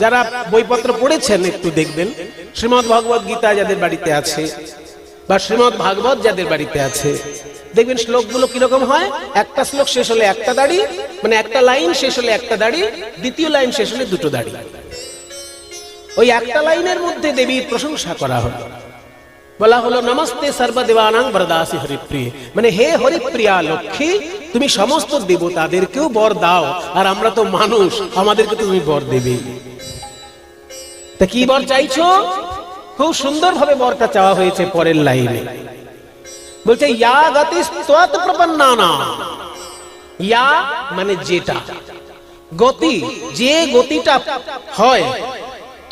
যারা বইপত্র পড়েছেন একটু দেখবেন, শ্রীমদ্ ভগবত গীতা যাদের বাড়িতে আছে বা শ্রীমদ্ ভাগবত যাদের বাড়িতে আছে, দেখবেন শ্লোকগুলো কিরকম হয়। একটা শ্লোক শেষ হলে একটা দাড়ি, মানে একটা লাইন শেষ হলে একটা দাড়ি, দ্বিতীয় লাইন শেষ হলে দুটো দাড়ি। ওই একটা লাইনের মধ্যে দেবীর প্রশংসা করা হলো, বলা হলো নমস্তে সর্বদেবানাং বরদাসি হরিপ্রিয়ে, মানে হে হরিপ্রিয়া লক্ষ্মী, তুমি সমস্ত দেবতাদেরকেও বর দাও, আর আমরা তো মানুষ, আমাদেরকে তুমি বর দেবে। তা কি বর চাইছো? খুব সুন্দর ভাবে বরটা চাওয়া হয়েছে পরের লাইনে, বলছে ইয়া গতি স্তত প্রপন্নানা। ইয়া মানে যেটা, গতি যে গতিটা হয়,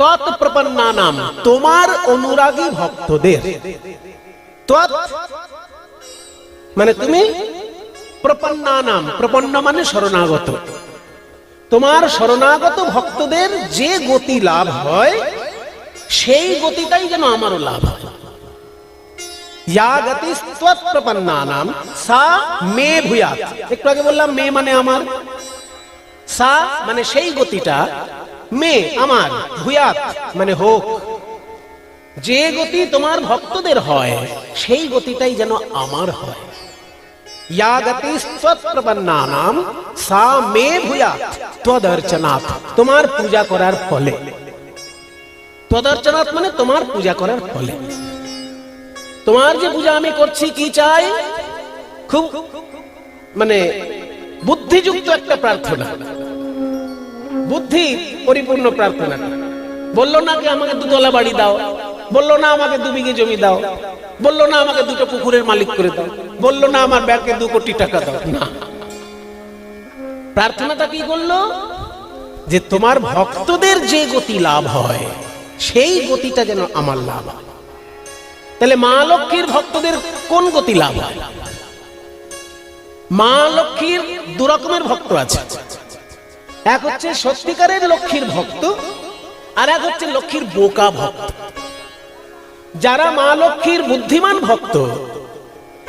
তৎ প্রপন্নানাম তোমার অনুরাগী ভক্তদের, তৎ মানে তুমি, প্রপন্নানাম প্রপন্ন মানে শরণাগত, তোমার শরণাগত ভক্তদের যে গতি লাভ হয় সেই গতিটাই যেন আমারও লাভ হয়। ইয়া গতি ত্বৎ প্রপন্নানাম সা মে ভূয়াৎ, একটু আগে বললাম মে মানে আমার, সা মানে সেই গতিটা, মে আমার, ভূয়াৎ মানে হোক, যে গতি তোমার ভক্তদের হয় সেই গতিটাই যেন আমার হয়। ইয়া গতি ত্বৎ প্রপন্নানাম সা মে ভূয়াৎ ত্বদর্চনাৎ, তোমার পূজা করার ফলে। ত্বদর্চনাৎ মানে তোমার পূজা করার ফলে। তোমার যে পূজা আমি করছি কি চাই? খুব মানে বুদ্ধিযুক্ত একটা প্রার্থনা, বুদ্ধি পরিপূর্ণ প্রার্থনা। বললো না কি আমাকে দুতলা বাড়ি দাও, বললো না আমাকে 2 বিঘে জমি দাও, বললো না আমাকে 2টো পুকুরের মালিক করে দাও, বললো না আমার ব্যাংকে 2 কোটি টাকা দাও, না। প্রার্থনাটা কি করলো? যে তোমার ভক্তদের যে গতি লাভ হয় সেই গতিটা যেন আমার লাভ হয়। তাহলে মা লক্ষ্মীর ভক্তদের কোন গতি লাভ হয়? মা লক্ষ্মীর 2 রকমের ভক্ত আছে, এক হচ্ছে সত্যিকারের লক্ষ্মীর ভক্ত, আর এক হচ্ছে লক্ষ্মীর বোকা ভক্ত। যারা মা লক্ষ্মীর বুদ্ধিমান ভক্ত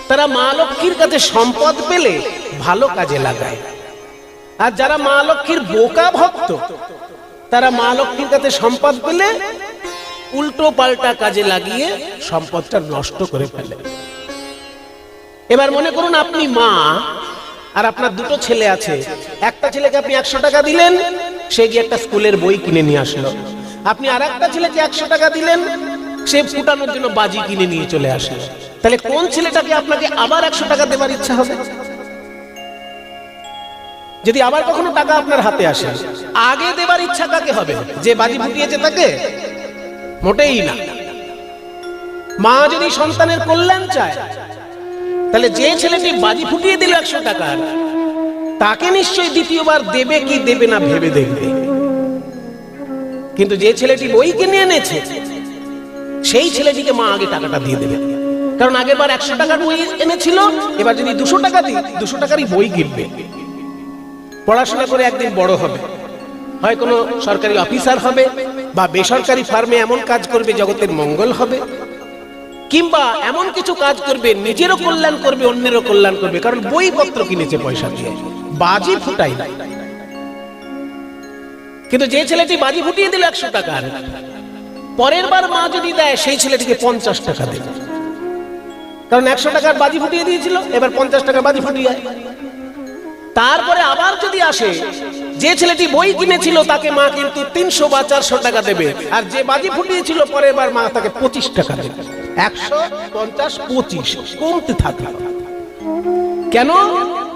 তারা মা লক্ষ্মীর কাছে সম্পদ পেলে ভালো কাজে লাগায়, আর যারা মা লক্ষ্মীর বোকা ভক্ত তারা মা লক্ষ্মীর কাছে সম্পদ পেলে উল্টো পাল্টা কাজে লাগিয়ে সম্পদটা নষ্ট করে ফেলে। এবার মনে করুন আপনি মা, আর আপনার 2টো ছেলে আছে। একটা ছেলেকে আপনি 100 টাকা দিলেন, সে গিয়ে একটা স্কুলের বই কিনে নিয়ে আসলো। আপনি আর একটা ছেলেকে 100 টাকা দিলেন, সে ফুটানোর জন্য বাজি কিনে নিয়ে চলে আসলো। তাহলে কোন ছেলেটাকে আপনাকে আবার 100 টাকা দেবার ইচ্ছা হবে? যদি আবার কখনো টাকা আপনার হাতে আসে, আগে দেবার ইচ্ছা কাকে হবে? যে বাজি ফুটিয়েছে তাকে? মোটেই না। মা যদি সন্তানের কল্যাণ চায় তাহলে যে ছেলেটি বাজি ফুটিয়ে দিল 100 টাকার, তাকে নিশ্চয়ই দ্বিতীয়বার দেবে কি দেবে না ভেবে দেখবে। কিন্তু যে ছেলেটি বই কিনে এনেছে সেই ছেলেটিকে মা আগে টাকাটা দিয়ে দেবে, কারণ আগের বার 100 টাকার বই এনেছিল, এবার যদি 200 টাকা দিই 200 টাকারই বই কিনবে। পড়াশোনা করে একদিন বড় হবে, হয় কোনো সরকারি অফিসার হবে বা বেসরকারি ফার্মে এমন কাজ করবে জগতের মঙ্গল হবে, কিংবা এমন কিছু কাজ করবে নিজেরও কল্যাণ করবে অন্যেরও কল্যাণ করবে, কারণ বইপত্র কিনেছে পয়সা দিয়ে, বাজি ফুটাই না। কিন্তু যে ছেলেটি বাজি ফুটিয়ে দিল 100 টাকার, পরের বার মা যদি দেয় সেই ছেলেটিকে 50 টাকা দেবে, কারণ 100 টাকার বাজি ফুটিয়ে দিয়েছিল, এবার 50 টাকা বাজি ফুটিয়ে। তারপরে আবার যদি আসে, যে ছেলেটি বই কিনেছিল তাকে মা কিন্তু 300 বা 400 টাকা দেবে, আর যে বাজি ফুটিয়েছিল পরের বার মা তাকে 25 টাকা দেবে। 100, 50, 25 কমতে থাকে। কেন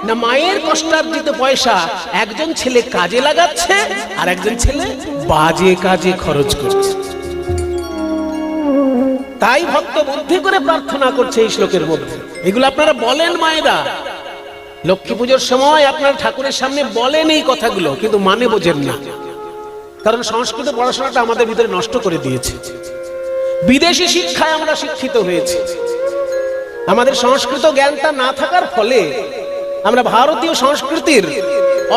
না? মায়ের কষ্টার্জিত পয়সা একজন ছেলে কাজে লাগাচ্ছে আর একজন ছেলে বাজে কাজে খরচ করছে। তাই ভক্ত বুদ্ধি করে প্রার্থনা করছে এই শ্লোকের মধ্যে। এগুলো আপনারা বলেন মায়েরা, লক্ষ্মী পুজোর সময় আপনারা ঠাকুরের সামনে বলেন এই কথাগুলো, কিন্তু মানে বোঝেন না, কারণ সংস্কৃত পড়াশোনাটা আমাদের ভিতরে নষ্ট করে দিয়েছে। বিদেশি শিক্ষায় আমরা শিক্ষিত হয়েছি, আমাদের সংস্কৃত জ্ঞানটা না থাকার ফলে আমরা ভারতীয় সংস্কৃতির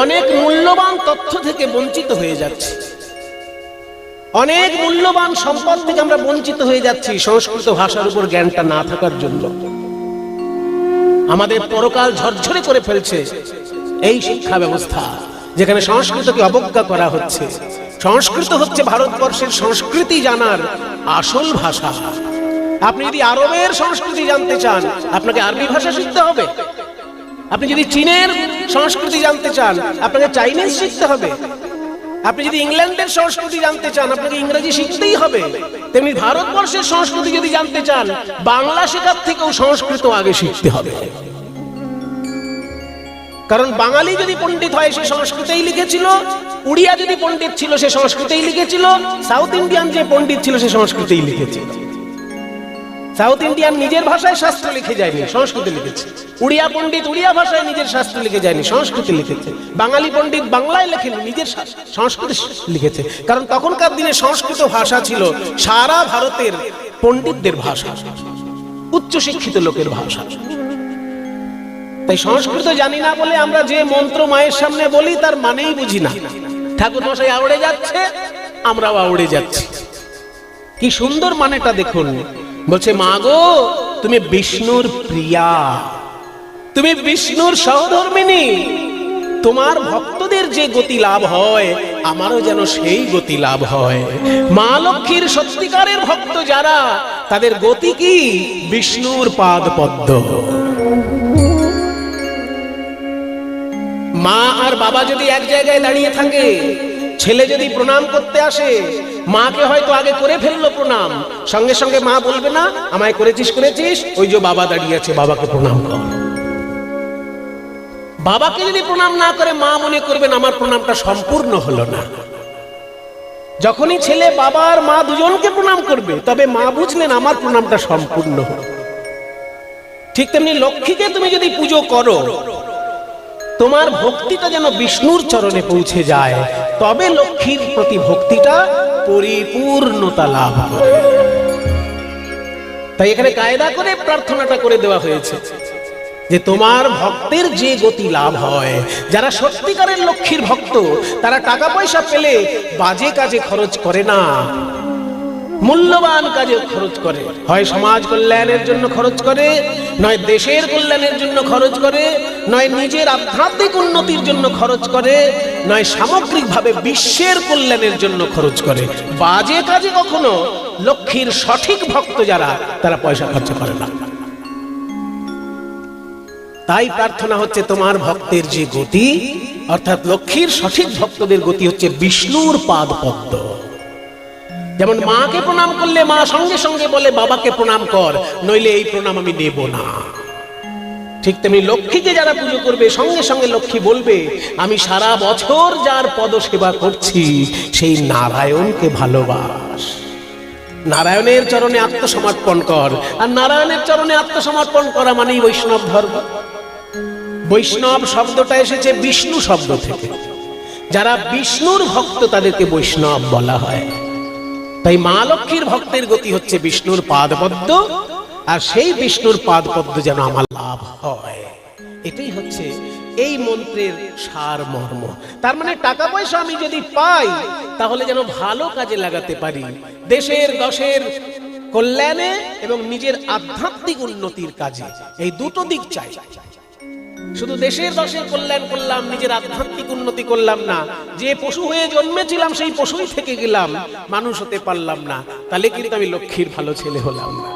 অনেক মূল্যবান তথ্য থেকে বঞ্চিত হয়ে যাচ্ছি, অনেক মূল্যবান সম্পদ থেকে আমরা বঞ্চিত হয়ে যাচ্ছি সংস্কৃত ভাষার উপর জ্ঞানটা না থাকার জন্য। আমাদের পরকাল ঝরঝরে করে ফেলছে এই শিক্ষা ব্যবস্থা, যেখানে সংস্কৃতকে অবজ্ঞা করা হচ্ছে, সংস্কৃত হচ্ছে ভারতবর্ষের সংস্কৃতি জানার আসল ভাষা। আপনি যদি আরবের সংস্কৃতি জানতে চান, আপনাকে আরবি ভাষা শিখতে হবে। আপনি যদি চীনের সংস্কৃতি জানতে চান, আপনাকে চাইনিজ শিখতে হবে। আপনি যদি ইংল্যান্ডের সংস্কৃতি জানতে চান, আপনাকে ইংরেজি শিখতেই হবে। তেমনি ভারতবর্ষের সংস্কৃতি যদি জানতে চান, বাংলা শেখার থেকেও সংস্কৃত আগে শিখতে হবে। কারণ বাঙালি যদি পণ্ডিত হয় সে সংস্কৃতেই লিখেছিল, উড়িয়া যদি পণ্ডিত ছিল সে সংস্কৃতেই লিখেছিল, সাউথ ইন্ডিয়ান যে পণ্ডিত ছিল সে সংস্কৃতেই লিখেছিল। সাউথ ইন্ডিয়ান নিজের ভাষায় শাস্ত্র লিখে যায়নি, সংস্কৃতে লিখেছে। উড়িয়া পণ্ডিত উড়িয়া ভাষায় নিজের শাস্ত্র লিখে যায়নি, সংস্কৃতে লিখেছে। বাঙালি পণ্ডিত বাংলায় লেখেন, নিজের সংস্কৃতে লিখেছে। কারণ তখনকার দিনে সংস্কৃত ভাষা ছিল সারা ভারতের পণ্ডিতদের ভাষা, উচ্চশিক্ষিত লোকের ভাষা। তাই সংস্কৃত জানি না বলে আমরা যে মন্ত্র মায়ের সামনে বলি তার মানেই বুঝি না। ঠাকুর মশাই আউড়ে যাচ্ছে, আমরাও আউড়ে যাচ্ছি। কি সুন্দর মানেটা দেখুন। বলছে, মা গো তুমি বিষ্ণুর প্রিয়া, তুমি বিষ্ণুর সহধর্মিনী, তোমার ভক্তদের যে গতি লাভ হয় আমারও যেন সেই গতি লাভ হয়। মা লক্ষ্মীর সত্যিকারের ভক্ত যারা, তাদের গতি কি? বিষ্ণুর পাদ পদ্ম। মা আর বাবা যদি এক জায়গায় দাঁড়িয়ে থাকে, ছেলে যদি প্রণাম করতে আসে, মাকে হয়তো আগে করে ফেললো প্রণাম, সঙ্গে সঙ্গে মা বলবে না আমায় করেছিস, ওই যে বাবা দাঁড়িয়ে আছে, বাবাকে প্রণাম কর। বাবাকে যদি প্রণাম না করে মা মনে করবেন আমার প্রণামটা সম্পূর্ণ হলো না। যখনই ছেলে বাবা আর মা দুজনকে প্রণাম করবে, তবে মা বুঝলেন আমার প্রণামটা সম্পূর্ণ হলো। ঠিক তেমনি লক্ষ্মীকে তুমি যদি পুজো করো, তোমার ভক্তিটা যেন বিষ্ণুর চরণে পৌঁছে যায়, তবে লক্ষ্মীর প্রতি ভক্তিটা পরিপূর্ণতা লাভ করে। তাই এখানে কায়দা করে প্রার্থনাটা করে দেওয়া হয়েছে যে তোমার ভক্তের যে গতি লাভ হয়। যারা সত্যিকারের লক্ষ্মীর ভক্ত, তারা টাকা পয়সা পেলে বাজে কাজে খরচ করে না, মূল্যবান কাজে খরচ করে। হয় সমাজ কল্যাণের জন্য খরচ করে, নয় দেশের কল্যাণের জন্য খরচ করে, নয় নিজের আধ্যাত্মিক উন্নতির জন্য খরচ করে, নয় সামগ্রিকভাবে বিশ্বের কল্যাণের জন্য খরচ করে। বাজে কাজে কখনো লক্ষ্মীর সঠিক ভক্ত যারা, তারা পয়সা খরচ করে না। তাই প্রার্থনা হচ্ছে তোমার ভক্তের যে গতি, অর্থাৎ লক্ষ্মীর সঠিক ভক্তদের গতি হচ্ছে বিষ্ণুর পাদ পদ্ম। যেমন মাকে প্রণাম করলে মা সঙ্গে সঙ্গে বলে বাবাকে প্রণাম কর, নইলে এই প্রণাম আমি নেব না। ঠিক তেমনি লক্ষ্মীকে যারা পুজো করবে, সঙ্গে সঙ্গে লক্ষ্মী বলবে আমি সারা বছর যার পদ সেবা করছি সেই নারায়ণকে ভালোবাস, নারায়ণের চরণে আত্মসমর্পণ কর। আর নারায়ণের চরণে আত্মসমর্পণ করা মানেই বৈষ্ণব ধর্ম। বৈষ্ণব শব্দটা এসেছে বিষ্ণু শব্দ থেকে। যারা বিষ্ণুর ভক্ত তাদেরকে বৈষ্ণব বলা হয়। তাই মা লক্ষ্মীর ভক্তের গতি হচ্ছে বিষ্ণুর পাদপদ্ম, আর সেই বিষ্ণুর পাদপদ্ম যেন আমার লাভ হয়, এটাই হচ্ছে এই মন্ত্রের সার মর্ম। তার মানে টাকা পয়সা আমি যদি পাই, তাহলে যেন ভালো কাজে লাগাতে পারি, দেশের দশের কল্যাণে এবং নিজের আধ্যাত্মিক উন্নতির কাজে। এই দুটো দিক চাই। শুধু দেশের দশের কল্যাণ করলাম, নিজের আধ্যাত্মিক উন্নতি করলাম না। যে পশু হয়ে জন্মেছিলাম সেই পশুই থেকে গেলাম, মানুষ হতে পারলাম না, তাহলে কিন্তু আমি লক্ষ্মীর ভালো ছেলে হলাম না।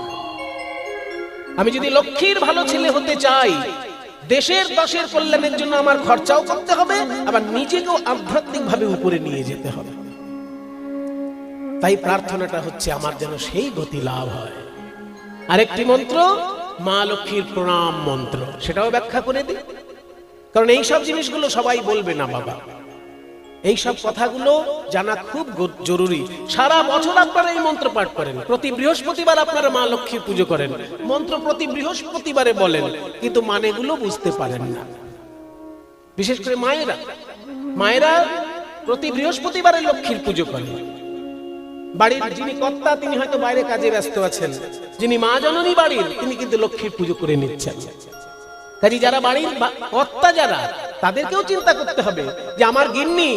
আমি যদি লক্ষ্মীর ভালো ছেলে হতে চাই, দেশের দশের কল্যাণের জন্য আমার খরচাও করতে হবে, আবার নিজেকেও আধ্যাত্মিকভাবে উপরে নিয়ে যেতে হবে। তাই প্রার্থনাটা হচ্ছে আমার যেন সেই গতি লাভ হয়। আরেকটি মন্ত্র মা লক্ষ্মীর প্রণাম মন্ত্র, সেটাও ব্যাখ্যা করে দিই। কারণ এই সব জিনিসগুলো সবাই বলবে না বাবা, এই সব কথাগুলো জানা খুব জরুরি। সারা বছর আপনারা এই মন্ত্র পাঠ করেন, প্রতি বৃহস্পতিবার আপনারা মা লক্ষ্মীর পুজো করেন, মন্ত্র প্রতি বৃহস্পতিবারে বলেন, কিন্তু মানেগুলো বুঝতে পারেন না। বিশেষ করে মায়েরা প্রতি বৃহস্পতিবারে লক্ষ্মীর পুজো করেন। বাড়ির যিনি কর্তা তিনি হয়তো বাইরে কাজে ব্যস্ত আছেন, যিনি মা জননী বাড়ির তিনি কিন্তু লক্ষ্মীর পুজো করে নিচ্ছেন। কাজে যারা বাড়ির কর্তা যারা, তাদেরকেও চিন্তা করতে হবে যে আমার গিন্নি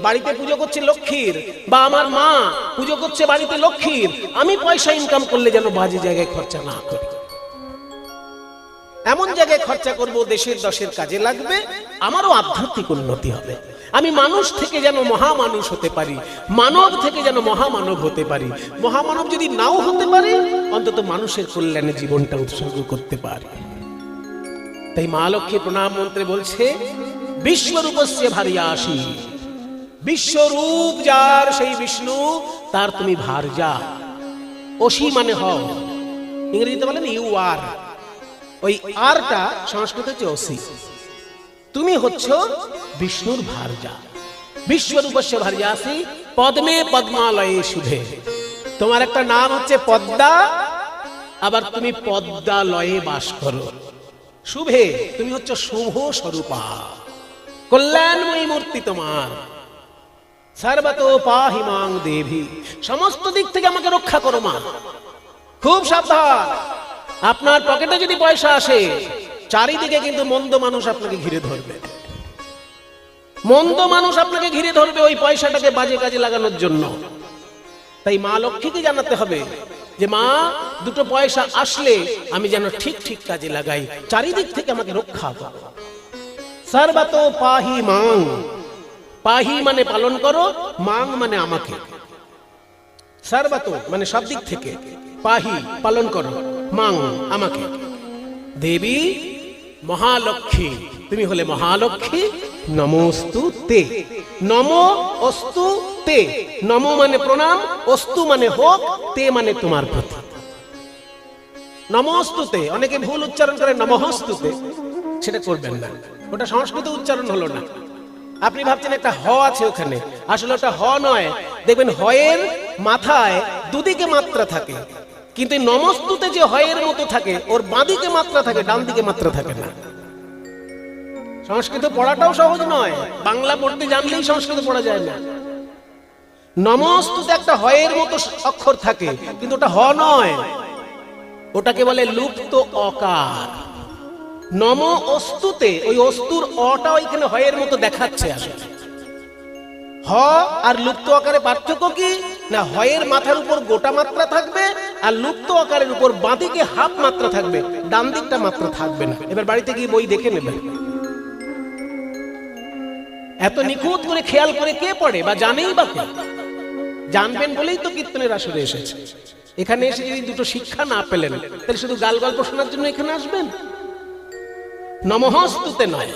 বাড়িতে পুজো করছে লক্ষ্মীর, বা আমার মা পুজো করছে বাড়িতে লক্ষ্মীর, আমি পয়সা ইনকাম করলে যেন বাজে জায়গায় খরচা না করি। এমন জায়গায় খরচা করব দেশের দশের কাজে লাগবে, আমারও আধ্যাত্মিক উন্নতি হবে, আমি মানুষ থেকে যেন মহামানুষ হতে পারি, মানব থেকে যেন মহামানব হতে পারি, মহামানব যদি নাও হতে পারি অন্তত মানুষের কল্যাণে জীবনটা উৎসর্গ করতে পারি। তাই মা লক্ষ্মী প্রণাম মন্ত্রে বলছে বিশ্বরূপস্য ভার্যাসি, বিশ্বরূপ যার সেই বিষ্ণু তার তুমি ভার্যা। অসি মানে হও, ইংরেজিতে বলেন ইউ আর, ওই আরটা সংস্কৃত হচ্ছে অসি। তুমি হচ্ছ বিষ্ণুর ভার্যা। বিশ্বরূপস্য ভার্যাসি পদ্মে পদ্মালয়ে শুভে। তোমার একটা নাম হচ্ছে পদ্মা, আবার তুমি পদ্মালয়ে বাস করো। শুভে, তুমি হচ্ছে শুভ স্বরূপা, কল্যাণময়ী মূর্তি তোমার। সর্বতো পাহি মাং দেবী, সমস্ত দিক থেকে আমাকে রক্ষা করো মা। খুব সাবধান, আপনার পকেটে যদি পয়সা আসে চারিদিকে কিন্তু মন্দ মানুষ আপনাকে ঘিরে ধরবে, মন্দ মানুষ আপনাকে ঘিরে ধরবে ওই পয়সাটাকে বাজে কাজে লাগানোর জন্য। তাই মা লক্ষ্মীকে জানাতে হবে যে মা, দুটো পয়সা আসলে আমি যেন ঠিক ঠিক কাজে লাগাই, চারিদিক থেকে আমাকে রক্ষা করো। সর্বতো পাহি মাং, পাহি মানে পালন করো, মাং মানে আমাকে। সর্বতো মানে সব দিক থেকে, পাহি পালন করো, মাং আমাকে। দেবী মহালক্ষ্মী, তুমি হলে মহালক্ষ্মী। নমোস্তু তে, নমো অস্তু তে। নমো মানে প্রণাম, অস্তু মানে হোক, তে মানে তোমার প্রতি। নমস্তুতে, অনেকে ভুল উচ্চারণ করে নমঃস্তুতে, সেটা করবেন না, ওটা সংস্কৃত উচ্চারণ হলো না। আপনি ভাবছেন একটা হ আছে ওখানে, আসলে ওটা হ নয়। দেখবেন হয়ের মাথায় দুদিকে মাত্রা থাকে, কিন্তু নমস্তুতে যে হয়ের মতো থাকে ওর বাঁদিকে মাত্রা থাকে, ডান দিকে মাত্রা থাকে না। সংস্কৃত পড়াটাও সহজ নয়, বাংলা পড়তে জানলেই সংস্কৃত পড়া যায় না। নমস্তুতে একটা হয়ের মতো অক্ষর থাকে, কিন্তু ওটা হ নয়, ওটাকে বলে লুপ্ত অকার। নম অস্তুতে, ওই অস্তুর অটা ওইখানে হয়ের মতো দেখাচ্ছে আসলে। হ আর লুপ্ত আকারে পার্থক্য কি না, হয়ের মাথার উপর গোটা মাত্রা থাকবে আর লুপ্ত আকারের উপর বাঁদিকে হাফ মাত্রা থাকবে, ডান দিকটা মাত্রা থাকবে না। এবার বাড়িতে গিয়ে বই দেখে নেবেন। এত নিখুঁত করে খেয়াল করে কে পড়ে বা জানেই বা কে? জানবেন বলেই তো কীর্তনের আসরে এসেছে। এখানে এসে যদি দুটো শিক্ষা না পেলেন তাহলে শুধু গাল গল্প শোনার জন্য এখানে আসবেন? নমঃস্তুতে নয়,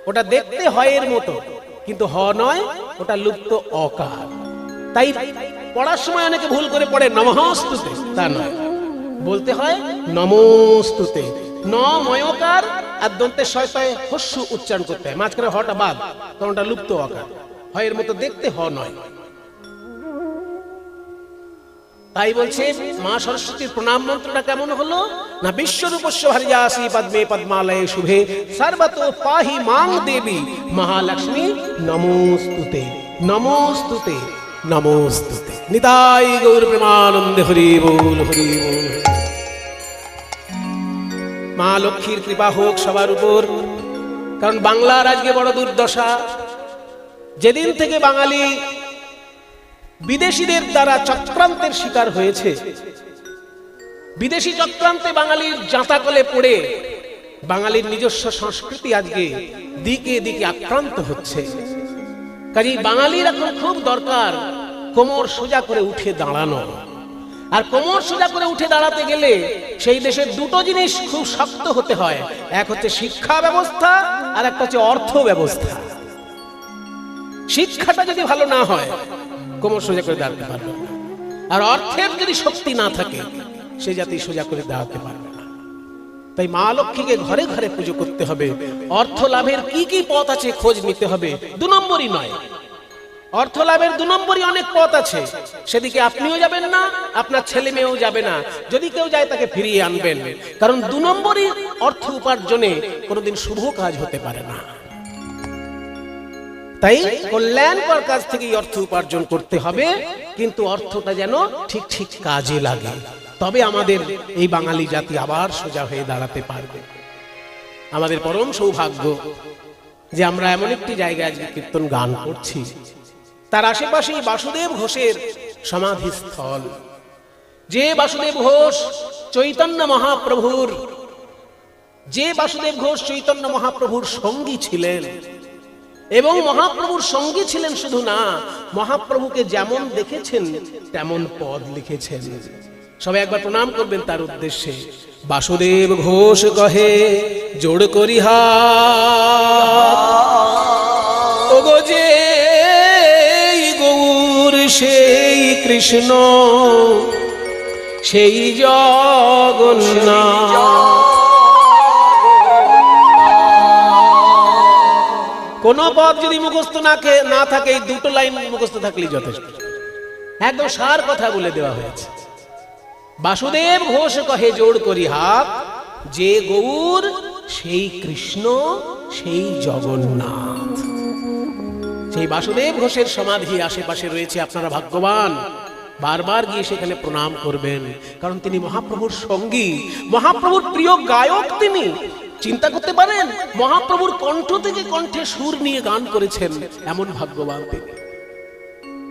ওটা দেখতে হয়ের মতো, কিন্তু হ নয়, ওটা লুপ্ত অকার। তাই পড়ার সময় অনেকে ভুল করে পড়ে নমঃস্তুতে, তা নয়, বলতে হয় নমস্তুতে। ন ময়কার আর দন্তের শয়তায় হস্য উচ্চারণ করতে হয়, মাঝখানে হটা বাদ, কারণ ওটা লুপ্ত অকার, হয়ের মতো দেখতে, হ নয়। তাই বলছে মা সরস্বতীর প্রণাম মন্ত্রটা কেমন হলো না, বিশ্বরূপস্য ভার্যাসি পদ্মে পদ্মালয়ে শুভে সর্বতো পাহি মাং দেবী মহালক্ষ্মী নমোস্তুতে, নমোস্তুতে, নমোস্তুতে। নিতাই গৌর প্রেমানন্দে, হরি বল, হরি বল। মা লক্ষ্মীর কৃপা হোক সবার উপর, কারণ বাংলার আজকে বড় দুর্দশা। যেদিন থেকে বাঙালি বিদেশিদের দ্বারা চক্রান্তের শিকার হয়েছে, বিদেশি চক্রান্তে বাঙালির জাঁতাকলে পড়ে বাঙালির নিজস্ব সংস্কৃতি আজকে দিকে দিকে আক্রান্ত হচ্ছে। কাজেই বাঙালির এখন খুব দরকার কোমর সোজা করে উঠে দাঁড়ানো। আর কোমর সোজা করে উঠে দাঁড়াতে গেলে সেই দেশের দুটো জিনিস খুব শক্ত হতে হয়, এক হচ্ছে শিক্ষা ব্যবস্থা আর একটা হচ্ছে অর্থ ব্যবস্থা। শিক্ষাটা যদি ভালো না হয় কোমর সোজা করে দাঁড়াতে পারবে না, আর অর্থের যদি শক্তি না থাকে সে জাতি সোজা করে দাঁড়াতে পারবে না। তাই মা লক্ষ্মীকে ঘরে ঘরে পুজো করতে হবে। অর্থ লাভের কি কি পথ আছে খোঁজ নিতে হবে, দু নম্বরই নয়। অর্থ লাভের দু নম্বরই অনেক পথ আছে, সেদিকে আপনিও যাবেন না, আপনার ছেলে মেয়েও যাবে না। যদি কেউ যায় তাকে ফিরিয়ে আনবেন, কারণ দু নম্বরই অর্থ উপার্জনে কোনোদিন শুভ কাজ হতে পারে না। তাই কল্যাণকর কাজ থেকেই অর্থ উপার্জন করতে হবে, কিন্তু অর্থটা যেন ঠিক ঠিক কাজে লাগে, তবে আমাদের এই বাঙালি জাতি আবার সোজা হয়ে দাঁড়াতে পারবে। আমাদের পরম সৌভাগ্য যে আমরা এমন একটি জায়গায় আজকে কীর্তন গান করছি, তার আশেপাশেই বাসুদেব ঘোষের সমাধিস্থল। যে বাসুদেব ঘোষ চৈতন্য মহাপ্রভুর যে বাসুদেব ঘোষ চৈতন্য মহাপ্রভুর সঙ্গী ছিলেন, এবং মহাপ্রভুর সঙ্গী ছিলেন শুধু না, মহাপ্রভুকে যেমন দেখেছেন তেমন পদ লিখেছেন। সবাই একবার প্রণাম করবেন তার উদ্দেশ্যে। বাসুদেব ঘোষ কহে জোড় করি হাত, ওগো যে গৌর সেই কৃষ্ণ সেই জগন্নাথ। কোন পদ যদি মুখস্থ না থাকে, এই দুটো লাইন মুখস্থ থাকলেই যথেষ্ট। একদম সার কথা বলে দেওয়া হয়েছে। বাসুদেব ঘোষ কহে জোড় করি হাত, যে গৌর সেই কৃষ্ণ সেই জগন্নাথ। সেই বাসুদেব ঘোষের সমাধি আশেপাশে রয়েছে, আপনারা ভাগ্যবান, বারবার গিয়ে সেখানে প্রণাম করবেন, কারণ তিনি মহাপ্রভুর সঙ্গী, মহাপ্রভুর প্রিয় গায়ক তিনি। চিন্তা করতে পারেন, মহাপ্রভুর কণ্ঠ থেকে কণ্ঠে সুর নিয়ে গান করেছেন, এমন ভাগ্যবান তিনি।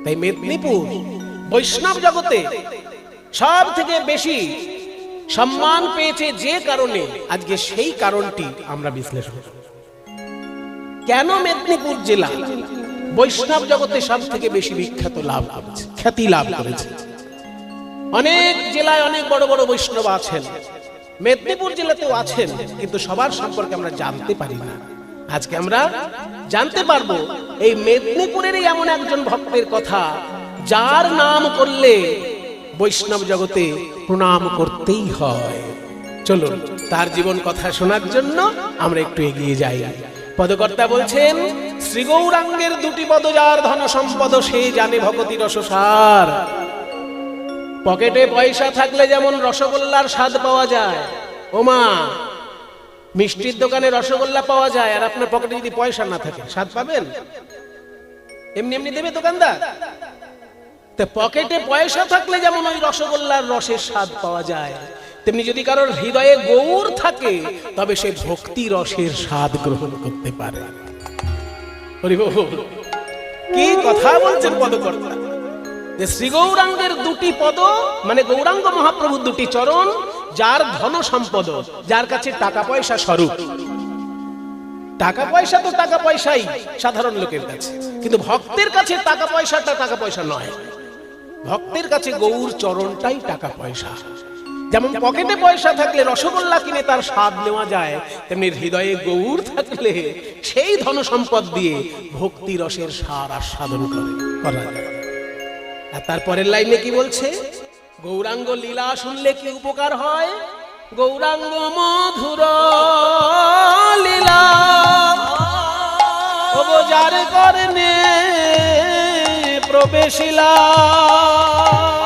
তাই মেদিনীপুর বৈষ্ণব জগতে সব থেকে বেশি সম্মান পেয়েছে যে কারণে, আজকে সেই কারণটি আমরা বিশ্লেষণ করব। কেন মেদিনীপুর জেলা বৈষ্ণব জগতে সব থেকে বেশি বিখ্যাত লাভ করেছে, খ্যাতি লাভ করেছে? অনেক জেলায় অনেক বড় বড় বৈষ্ণব আছেন, মেদিনীপুর জেলাতেও আছেন, কিন্তু সবার সম্পর্কে আমরা জানতে পারি না। আজকে আমরা জানতে পারবো এই মেদিনীপুরের এমন একজন ভক্তের কথা, যার নাম করলে বৈষ্ণব জগতে প্রণাম করতেই হয়। চলুন তার জীবন কথা শোনার জন্য আমরা একটু এগিয়ে যাই। পদকর্তা বলছেন, শ্রী গৌরাঙ্গের দুটি পদ যার ধন সম্পদ, সে জানে ভগতি রসসার। পকেটে পয়সা থাকলে যেমন রসগোল্লার স্বাদ পাওয়া যায়, ওমা মিষ্টির দোকানে রসগোল্লা পাওয়া যায়, আর আপনার পকেটে যদি পয়সা না থাকে স্বাদ পাবেন? এমনি এমনি দেবে দোকানদার? পকেটে পয়সা থাকলে যেমন ওই রসগোল্লার রসের স্বাদ পাওয়া যায়, তেমনি যদি কারোর হৃদয়ে গৌর থাকে তবে সে ভক্তি রসের স্বাদ গ্রহণ করতে পারে। কি কথা বলছেন পদকর্তা, যে শ্রী গৌরাঙ্গের দুটি পদ মানে গৌরাঙ্গ মহাপ্রভুর দুটি চরণ, যার ধন সম্পদ, যার কাছে টাকা পয়সা স্বরূপ। টাকা পয়সা তো টাকা পয়সাই সাধারণ লোকের কাছে, কিন্তু ভক্তের কাছে টাকা পয়সাটা টাকা পয়সা নয়। ভক্তের কাছে গৌর চরণটাই টাকা পয়সা। যেমন পকেটে পয়সা থাকলে রসগোল্লা কিনে তার স্বাদ নেওয়া যায়, তেমনি হৃদয়ে গৌর থাকলে সেই ধন সম্পদ দিয়ে ভক্তি রসের স্বাদ আস্বাদন করা যায়। আর তারপরের লাইনে কি বলছে, গৌরাঙ্গ লীলা শুনলে কি উপকার হয়? গৌরাঙ্গ মধুর লীলা, যার করনে প্রবেশিলা।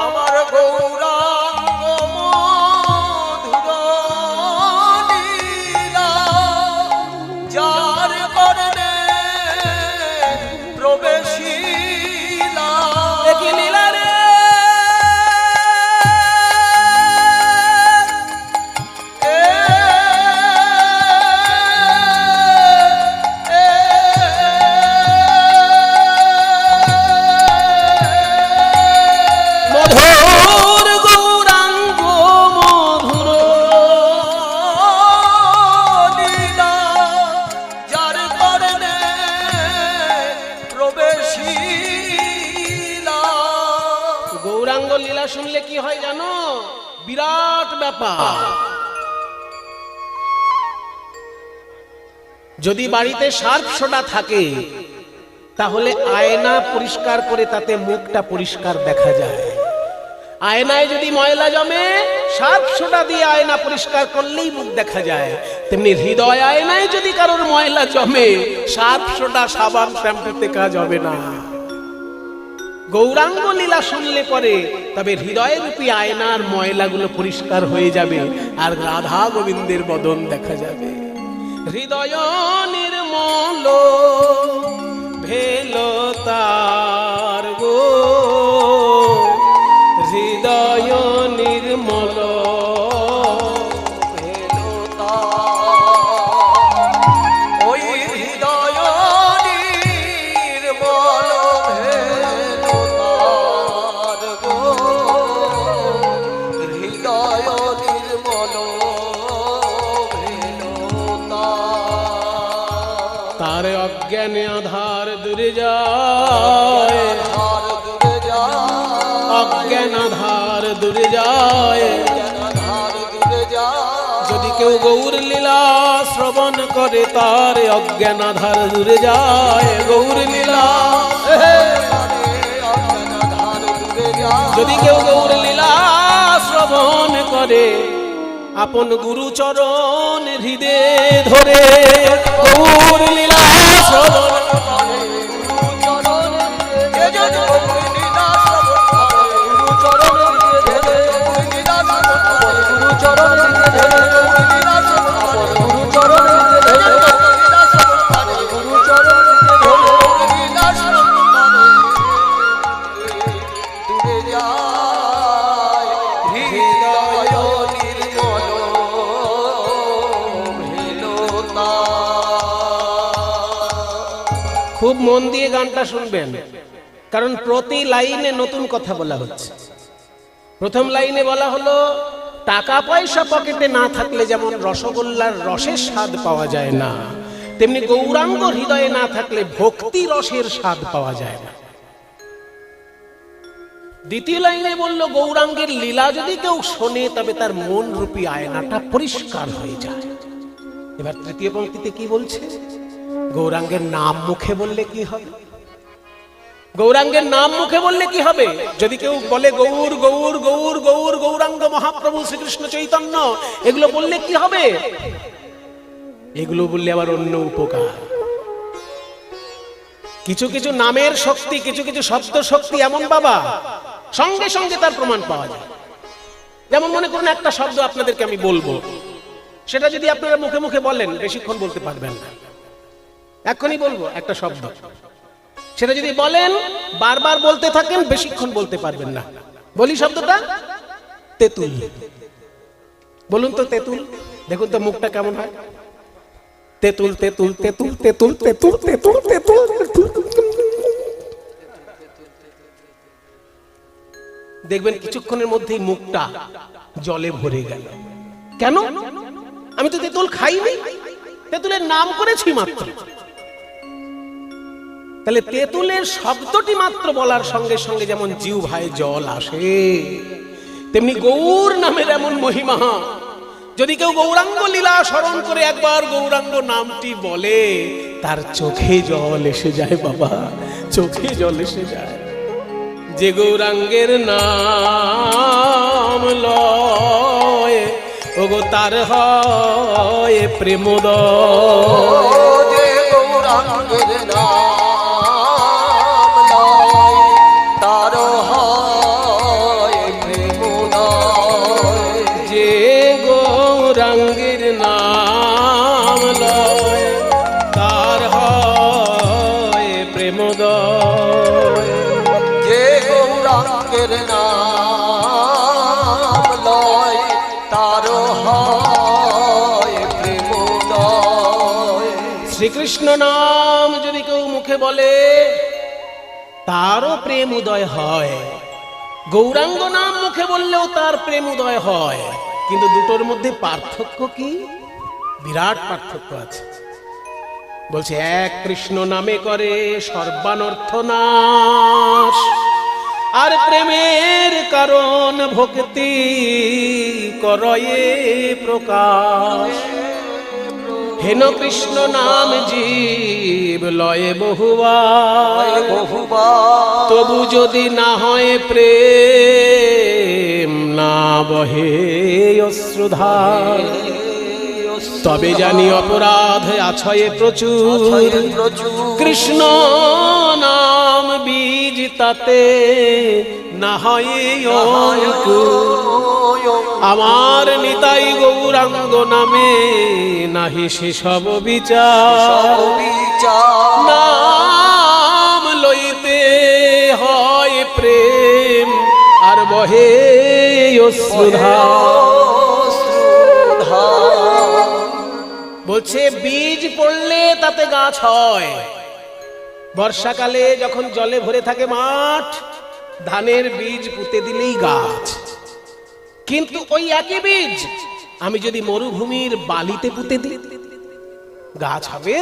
আমার গৌরাঙ্গ মধুর লীলা, যার করনে প্রবেশিলা। কি লীলা রে, শুনলে কি হয় জানো? বিরাট ব্যাপার। যদি বাড়িতে সার্ফ সোডা থাকে তাহলে আয়না পরিষ্কার করে তাতে মুখটা পরিষ্কার দেখা যায়। আয়নায় যদি ময়লা জমে, সার্ফ সোডা দিয়ে আয়না পরিষ্কার করলেই মুখ দেখা যায়। তেমনি হৃদয় আয়নায় যদি কারোর ময়লা জমে, সার্ফ সোডা সাবান শ্যাম্পুতে কাজ হবে না। গৌরাঙ্গ লীলা শুনলে পরে তবে হৃদয় রূপী আয়নার ময়লাগুলো পরিষ্কার হয়ে যাবে, আর রাধা গোবিন্দের বদন দেখা যাবে। হৃদয় নির্মল ভেল তার গো, হৃদয় নির্মল ভেল ওই হৃদয় নির্মল ভেল গো, হৃদয় নির্মল ভেল। অজ্ঞানে আধার দূরে যায়, আর দূরে যায়, অজ্ঞান আধার দূরে যায়। আর দূরে যায়। যদি কেউ গৌর লীলা শ্রবণ করে তার অজ্ঞান আধার দূরে যায়। গৌর লীলা, যদি কেউ গৌর লীলা শ্রবণ করে আপন গুরুচরণ হৃদে ধরে, গৌর লীলা শ্রবণ খুব মন দিয়ে গানটা শুনবেন, কারণ প্রতি লাইনে নতুন কথা বলা হচ্ছে। প্রথম লাইনে বলা হলো টাকা পয়সা পকেটে না থাকলে যেমন রসগোল্লার রসের স্বাদ পাওয়া যায় না, তেমনি গৌরাঙ্গ হৃদয়ে না থাকলে ভক্তি রসের স্বাদ পাওয়া যায় না। দ্বিতীয় লাইনে বলল গৌরাঙ্গের লীলা যদি কেউ শোনে তবে তার মন রূপী আয়নাটা পরিষ্কার হয়ে যায়। এবার তৃতীয় পংক্তিতে কি বলছে? গৌরাঙ্গের নাম মুখে বললে কি হবে? গৌরাঙ্গের নাম মুখে বললে কি হবে? যদি কেউ বলে গৌর গৌর গৌর গৌর গৌরাঙ্গ মহাপ্রভু শ্রীকৃষ্ণ চৈতন্য, এগুলো বললে কি হবে? এগুলো বললে আবার অন্য উপকার। কিছু কিছু নামের শক্তি, কিছু কিছু শব্দ শক্তি এমন বাবা, সঙ্গে সঙ্গে তার প্রমাণ পাওয়া যায়। যেমন মনে করুন একটা শব্দ আপনাদেরকে আমি বলবো, সেটা যদি আপনারা মুখে মুখে বলেন বেশিক্ষণ বলতে পারবেন না। এখনই বলবো একটা শব্দ, সেটা যদি বলেন বারবার বলতে থাকেন বেশিক্ষণ বলতে পারবেন না। বলি শব্দটা তেঁতুল। বলুন তো তেঁতুল, দেখুন তো মুখটা কেমন হয়। তেঁতুল তেঁতুল তেঁতুল তেঁতুল তেঁতুল তেঁতুল তেঁতুল তেঁতুল। দেখবেন কিছুক্ষণের মধ্যেই মুখটা জলে ভরে গেল। কেন? আমি তো তেঁতুল খাইনি, তেঁতুলের নাম করেছি মাত্র। তাহলে তেঁতুলের শব্দটি মাত্র বলার সঙ্গে সঙ্গে যেমন জিহ্বায় জল আসে, তেমনি গৌর নামের এমন মহিমা। যদি কেউ গৌরাঙ্গ লীলা স্মরণ করে একবার গৌরাঙ্গ নামটি বলে, তার চোখে জল এসে যায় বাবা, চোখে জল এসে যায়। যে গৌরাঙ্গের নাম লয় ওগো তার হয় প্রেমোদয়। যে গৌরাঙ্গের নাম লয় তার হয় প্রেমোদয়। যে গৌরাঙ্গের নাম লয় তার হয় প্রেমোদয়। যে গৌরাঙ্গের নাম লয় তার হয় প্রেমোদয়। শ্রীকৃষ্ণ নাম যদি কেউ মুখে বলে তারও প্রেম উদয় হয়, গৌরাঙ্গ নাম মুখে বললেও তার প্রেম উদয় হয়। কিন্তু দুটোর মধ্যে পার্থক্য কি? বিরাট পার্থক্য আছে। বলছে এক কৃষ্ণ নামে করে সর্বানর্থ নাশ, আর প্রেমের কারণ ভক্তি করয়ে প্রকাশ। হেন কৃষ্ণ নাম জীব লয়ে বহুবার, তবু যদি না হয় প্রেম না বহে অশ্রুধার, তবে জানি অপরাধ আছয়ে প্রচুর। কৃষ্ণ নাম বীজ তাতে না হয় অঙ্কুর। আমার নিতাই গৌরাঙ্গ নামে নাহি সেসব বিচার। নাম লইতে হয় প্রেম আর বহে অশ্রুধার। বলছে বীজ পড়লে তাতে গাছ হয়। বর্ষাকালে যখন জলে ভরে থাকে মাঠ, ধানের বীজ পুঁতে দিলেই গাছ। কিন্তু ওই একই বীজ আমি যদি মরুভূমির বালিতে পুঁতে দিই, গাছ হবে?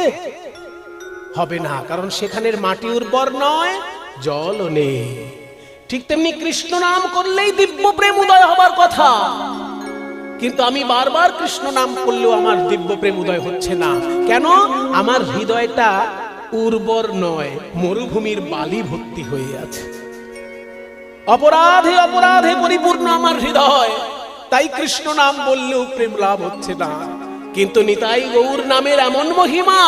হবে না, কারণ সেখানের মাটি উর্বর নয়, জলও নেই। ঠিক তেমনি কৃষ্ণ নাম করলেই দিব্য প্রেম উদয় হবার কথা, কিন্তু আমি বারবার কৃষ্ণ নাম করলেও আমার দিব্য প্রেম উদয় হচ্ছে না। কেন? আমার হৃদয়টা উর্বর নয়, মরুভূমির বালি ভর্তি হয়ে আছে। অপরাধে অপরাধে পরিপূর্ণ আমার হৃদয়, তাই কৃষ্ণ নাম বললেও প্রেম লাভ হচ্ছে না। কিন্তু নিতাই গৌর নামের এমন মহিমা,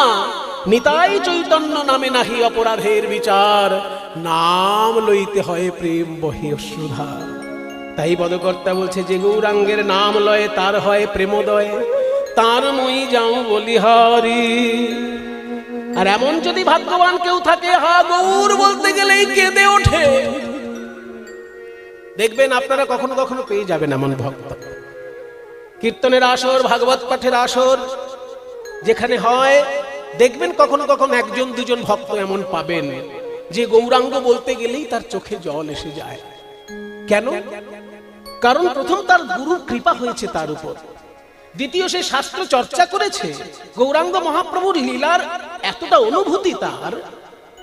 নিতাই চৈতন্য নামে নাহি অপরাধের বিচার, নাম লইতে হয় প্রেম বহি অশ্রুধা। তাই পদকর্তা বলছে, যে গৌরাঙ্গের নাম লয় তার হয় প্রেমোদয়, তার মই যাও বলিহারি। আর এমন যদি ভাগ্যবান কেউ থাকে, হা গৌর বলতে গেলেই কেঁদে ওঠে। দেখবেন আপনারা কখনো কখনো পেয়ে যাবেন এমন ভক্ত। কীর্তনের আসর, ভাগবত পাঠের আসর যেখানে হয়, দেখবেন কখনো কখনো একজন দুজন ভক্ত এমন পাবেন যে গৌরাঙ্গ বলতে গেলেই তার চোখে জল এসে যায়। কেন? কারণ প্রথম তার গুরুর কৃপা হয়েছে তার উপর, দ্বিতীয় সে শাস্ত্র চর্চা করেছে। গৌরাঙ্গ মহাপ্রভুর লীলার এতটা অনুভূতি,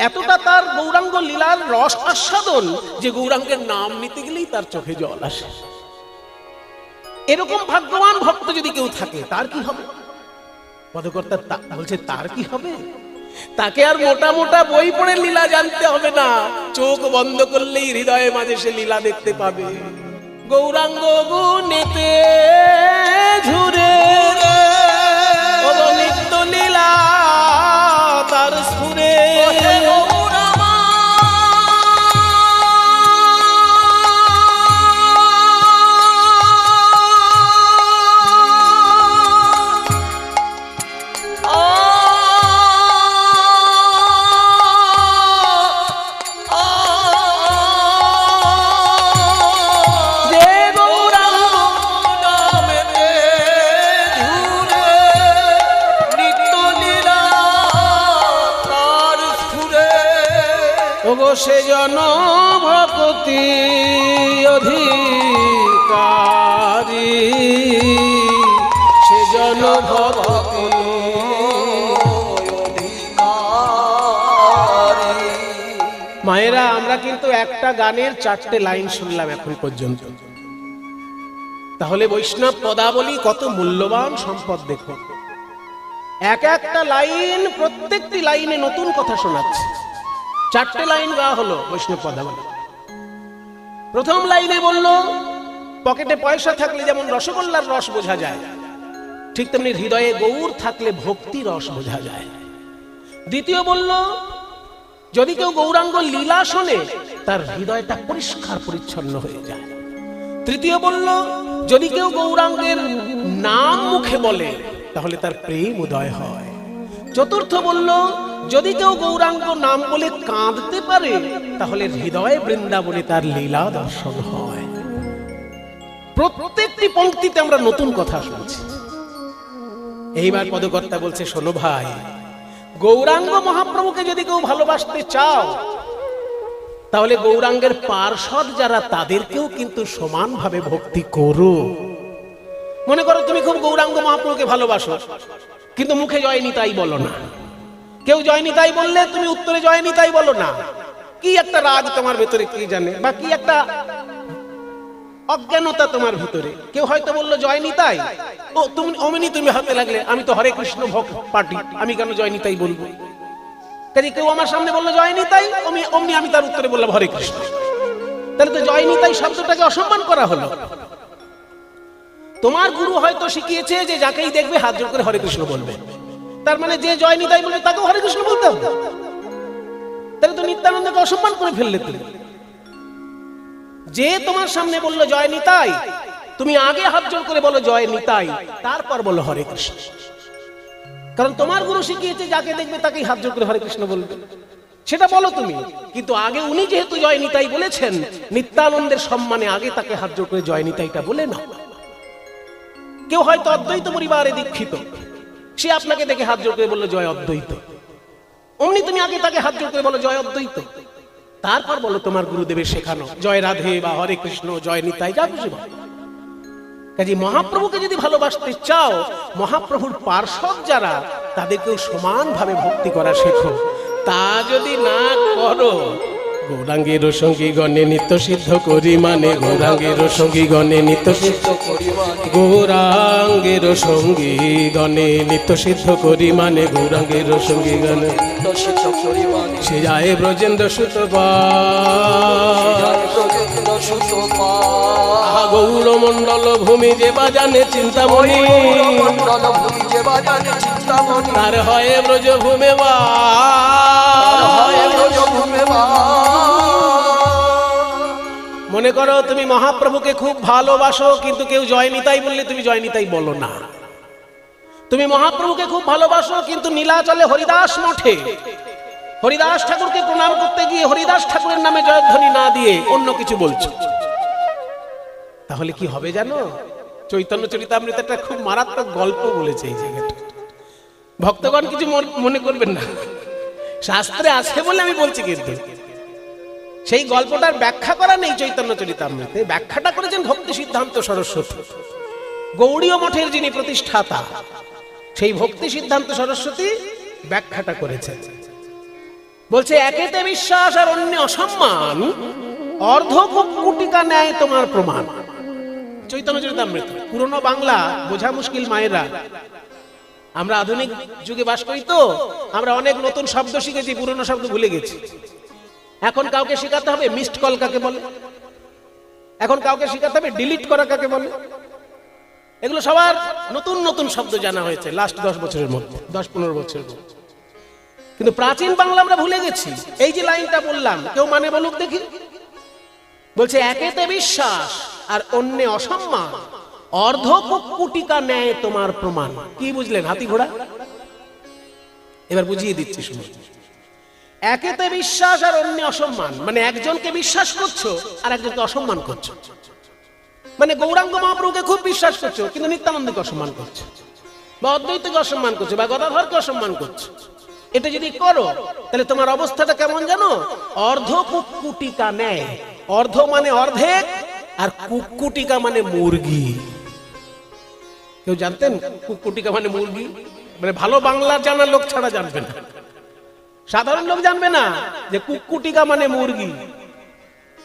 এতটা তার গৌরাঙ্গ লীলার রস আস্বাদন, যে গৌরাঙ্গের নাম নিতে গেলেই তার চোখে জল আসে। এরকম ভাগ্যবান ভক্ত যদি কেউ থাকে, তার কি হবে? পদকর্তা বলছে, তার কি হবে? তাকে আর মোটা মোটা বই পড়ে লীলা জানতে হবে না, চোখ বন্ধ করলেই হৃদয়ে মাঝে সে লীলা দেখতে পাবে। গৌরাঙ্গ গুণেতে ঝুরে নিত্য লীলা তার সুরে। সে জন ভক্তি অধিকারী, সে জন ভক্তি অধিকারী। মায়েরা, আমরা কিন্তু একটা গানের 4টে লাইন শুনলাম এখন পর্যন্ত। তাহলে বৈষ্ণব পদাবলী কত মূল্যবান সম্পদ দেখো। এক একটা লাইন, প্রত্যেকটি লাইনে নতুন কথা শোনাচ্ছে। 4টে লাইন গাওয়া হলো বৈষ্ণব পদাবলী। প্রথম লাইনে বলল, পকেটে পয়সা থাকলে যেমন রসগোল্লার রস বোঝা যায়, ঠিক তেমনি হৃদয়ে গৌর থাকলে ভক্তি রস বোঝা যায়। দ্বিতীয় বলল, যদি কেউ গৌরাঙ্গ লীলা শোনে তার হৃদয়টা পরিষ্কার পরিচ্ছন্ন হয়ে যায়। তৃতীয় বলল, যদি কেউ গৌরাঙ্গের নাম মুখে বলে তাহলে তার প্রেম উদয় হয়। চতুর্থ বলল, যদি কেউ গৌরাঙ্গ নাম বলে কাঁদতে পারে তাহলে হৃদয়ে বৃন্দাবনে তার লীলা দর্শন হয়। প্রত্যেকটি পংক্তিতে আমরা নতুন কথা শুনছি। এইবার পদকর্তা বলছে, শোনো ভাই, গৌরাঙ্গ মহাপ্রভুকে যদি কেউ ভালোবাসতে চাও তাহলে গৌরাঙ্গের পার্ষদ যারা, তাদেরকেও কিন্তু সমানভাবে ভক্তি করো। মনে করো তুমি খুব গৌরাঙ্গ মহাপ্রভুকে ভালোবাসো, কিন্তু মুখে জয় নিতাই বলো না। কেউ জয় নিতাই বললে তুমি উত্তরে জয় নিতাই বলো না। কি একটা রাগ তোমার ভেতরে কি জানে, বা কি একটা অজ্ঞানতা তোমার ভিতরে। কেউ হয়তো বললো জয় নিতাই, ও তুমি অমনি তুমি হাতে লাগলে, আমি তো হরে কৃষ্ণ ভক্ত পার্টি, আমি কেন জয় নিতাই বলবো? কাজে কেউ আমার সামনে বললো জয় নিতাই, অমনি আমি তার উত্তরে বললাম হরে কৃষ্ণ। তাহলে তো জয় নিতাই শব্দটাকে অসম্মান করা হলো। তোমার গুরু হয়তো শিখিয়েছে যে যাকেই দেখবে হাত জোড় করে হরে কৃষ্ণ বলবে, তার মানে যে জয় নিতাই বলবে তাকেও হরে কৃষ্ণ বলতে হবে। তাহলে তো নিত্যানন্দকে অসম্মান করে ফেললে তুমি। যে তোমার সামনে বললো জয় নিতাই, তুমি আগে হাত জোড় করে বলো জয় নিতাই, তারপর বলো হরে কৃষ্ণ। কারণ তোমার গুরু শিখিয়েছে যাকে দেখবে তাকেই হাত জোড় করে হরে কৃষ্ণ বলবে, সেটা বলো তুমি। কিন্তু আগে উনি যেহেতু জয় নিতাই বলেছেন, নিত্যানন্দের সম্মানে আগে তাকে হাত জোড় করে জয় নিতাইটা বলে নাও। কেউ হয়তো অদ্বৈত পরিবারে দীক্ষিত, সে আপনাকে দেখে হাত জোড় করে বললো জয় অদ্বৈত, অমনি তুমি আগে তাকে হাত জোড় করে বলো জয় অদ্বৈত, তারপর বলো তোমার গুরুদেবের শেখানো জয় রাধে বা হরে কৃষ্ণ, জয় নিতাই, যা খুশি বলো। কাজে মহাপ্রভুকে যদি ভালোবাসতে চাও, মহাপ্রভুর পার্ষদ যারা তাদেরকেও সমানভাবে ভক্তি করা শেখো। তা যদি না করো, গৌরাঙ্গের সঙ্গী গণে নিত্য সিদ্ধ করি মানে, গৌরাঙ্গের সঙ্গী গণে নিত্য সিদ্ধ করি মানে, গৌরাঙ্গের সঙ্গী গণে নিত্য সিদ্ধ করি মানে, গৌরাঙ্গের সঙ্গী গণে সিদ্ধ করি মানে, সে যায় ব্রজেন্দ্র সুত ব্রজেন্দ্র সুত গৌরমণ্ডল ভূমি যে বাজানে চিন্তামণি, মণ্ডল ভূমি যে বাজানে চিন্তামণি, তার হয় ব্রজ ভূমে মনে করো তুমি মহাপ্রভুকে খুব ভালোবাসো, কিন্তু কেউ জয় নিতাই বললে তুমি জয় নিতাই বলো না। তুমি মহাপ্রভুকে খুব ভালোবাসো, কিন্তু নীলাচলে হরিদাস মঠে হরিদাস ঠাকুরকে প্রণাম করতে গিয়ে হরিদাস ঠাকুরের নামে জয়ধ্বনি না দিয়ে অন্য কিছু বলছো, তাহলে কি হবে জানো? চৈতন্য চরিতামৃত একটা খুব মারাত্মক গল্প বলেছে এই জায়গাটা। ভক্তগণ কিছু মনে করবেন না, শাস্ত্রে আছে বলে আমি বলছি, কিন্তু সেই গল্পটার ব্যাখ্যা করা নেই চৈতন্য চরিতামৃতে। ব্যাখ্যাটা করেছেন ভক্তি সিদ্ধান্ত সরস্বতী, গৌড়ীয় মঠের যিনি প্রতিষ্ঠাতা, সেই ভক্তি সিদ্ধান্ত সরস্বতী ব্যাখ্যাটা করেছেন। বলছে, একেতে বিশ্বাস আর অন্য অসম্মান, অর্ধ কুটিকা ন্যায় তোমার প্রমাণ। চৈতন্য চরিতামৃত পুরনো বাংলা বোঝা মুশকিল মায়েরা। আমরা আধুনিক যুগে বাস করি তো আমরা অনেক নতুন শব্দ শিখেছি, পুরনো শব্দ ভুলে গেছি। এখন কাউকে শেখাতে হবে মিসড কল কাকে বলে, এখন কাউকে শেখাতে হবে ডিলিট করা কাকে বলে। এগুলো সবার নতুন নতুন শব্দ জানা হয়েছে লাস্ট 10 বছরের মধ্যে, 10-15 বছরের মধ্যে। কিন্তু প্রাচীন বাংলা আমরা ভুলে গেছি। এই যে লাইনটা বললাম, কেউ মানে বলুক দেখি। বলছে, একেতে বিশ্বাস আর অন্যে অসম্মান, অর্ধ কুটিকা ন্যায় তোমার প্রমাণ। কি বুঝলেন? হাতি ঘোড়া। এবার বুঝিয়ে দিচ্ছি শুনুন। একেতে বিশ্বাস আর অন্য অসম্মান মানে একজনকে বিশ্বাস করছো আর একজনকে অসম্মান করছো। মানে গৌরাঙ্গ মহাপ্রভুকে খুব বিশ্বাস করছো কিন্তু নিত্যানন্দকে অসম্মান করছো, বা অদ্বৈতকে অসম্মান করছো, বা গদাধরকে অসম্মান করছো। এটা যদি করো তাহলে তোমার অবস্থাটা কেমন জানো? অর্ধ কুকুটিকা নেয়। অর্ধ মানে অর্ধেক, আর কুকুটিকা মানে মুরগি। কেউ জানতেন কুকুটিকা মানে মুরগি? মানে ভালো বাংলা জানা লোক ছাড়া জানবে না, সাধারণ লোক জানবে না যে কুকুটিকা মানে মুরগি।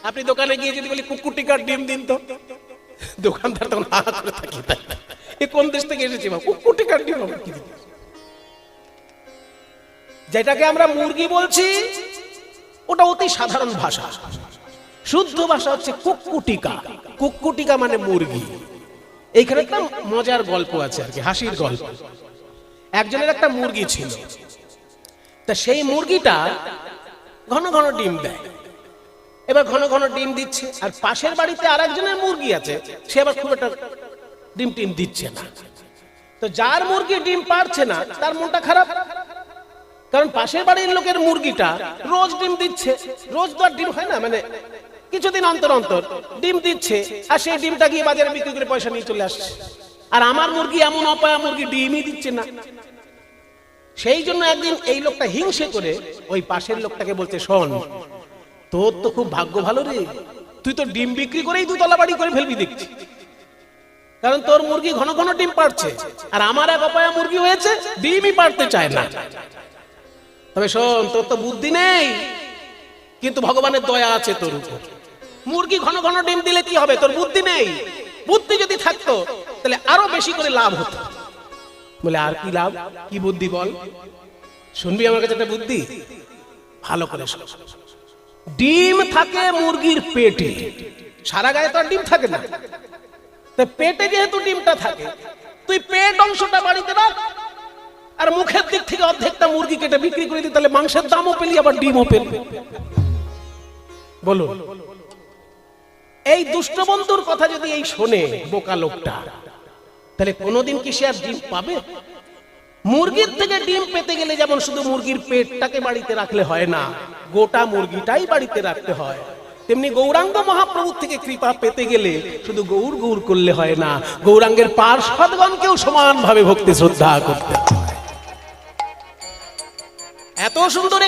আপনি দোকানে গিয়ে যদি বলি কুকুটিকার ডিম দিন, তো দোকানদার তখন হা করে থাকে, এ কোন দেশ থেকে এসেছে? কুকুটিকার ডিম আমরা কি দিতে? যেটাকে আমরা মুরগি বলছি ওটা অতি সাধারণ ভাষা। শুদ্ধ ভাষা হচ্ছে কুকুটিকা। কুকুটিকা মানে মুরগি। এইখানে একটা মজার গল্প আছে আর কি, হাসির গল্প। একজনের একটা মুরগি ছিল, তা সেই মুরগিটা ঘন ঘন ডিম দেয়। এবার ঘন ঘন ডিম দিচ্ছে, আর পাশের বাড়িতে আর একজনের মুরগি আছে, সে আবার খুব একটা ডিম টিম দিচ্ছে না। তো যার মুরগি ডিম পারছে না তার মনটা খারাপ, কারণ পাশের বাড়ির লোকের মুরগিটা রোজ ডিম দিচ্ছে। রোজ তো আর ডিম হয় না, মানে কিছুদিন অন্তর অন্তর ডিম দিচ্ছে, আর সেই ডিমটা গিয়ে বাজারে বিক্রি করে পয়সা নিয়ে চলে আসছে। আর আমার মুরগি এমন অপায়া মুরগি, ডিমই দিচ্ছে না। সেই জন্য একদিন এই লোকটা হিংসে করে ওই পাশের লোকটাকে বলছে, শোন, তোর তো খুব ভাগ্য ভালো রে, তুই তো ডিম বিক্রি করেই 2 তলা বাড়ি করে ফেলবি দেখছি, কারণ তোর মুরগি ঘন ঘন ডিম পাড়ছে, আর আমার এক অপায়া মুরগি হয়েছে ডিমই পাড়তে চায় না। তবে শোন, তোর তো বুদ্ধি নেই, কিন্তু ভগবানের দয়া আছে তোর উপর। মুরগি ঘন ঘন ডিম দিলে কি হবে? তোর বুদ্ধি নেই। বুদ্ধি যদি থাকতো তাহলে আরো বেশি করে লাভ হতো। বলে, আর কি লাভ? কি বুদ্ধি বল? শুনবি আমার কাছে একটা বুদ্ধি, ভালো করে শোন। ডিম থাকে মুরগির পেটে, সারা গায়ে তো আর ডিম থাকে না। তো পেটে যেহেতু ডিমটা থাকে, তুই পেট অংশটা বাড়িতে রাখ, আর মুখের দিক থেকে অর্ধেকটা মুরগি কেটে বিক্রি করে দিই, তাহলে মাংসের দামও পেলি, আবার ডিমও পেলি। বলো, এই দুষ্ট বন্ধুর কথা যদি এই শোনে বোকা লোকটা, তাহলে কোনোদিন কি সে আর ডিম পাবে? মুরগির থেকে ডিম পেতে গেলে যেমন শুধু মুরগির পেটটাকে বাড়িতে রাখলে হয় না, গোটা মুরগিটাই বাড়িতে রাখতে হয়, তেমনি গৌরাঙ্গ মহাপ্রভু থেকে কৃপা পেতে গেলে শুধু গৌর গৌর করলে হয় না, গৌরাঙ্গের পার্ষদগণকেও সমানভাবে ভক্তি শ্রদ্ধা করতে হয়। এত সুন্দর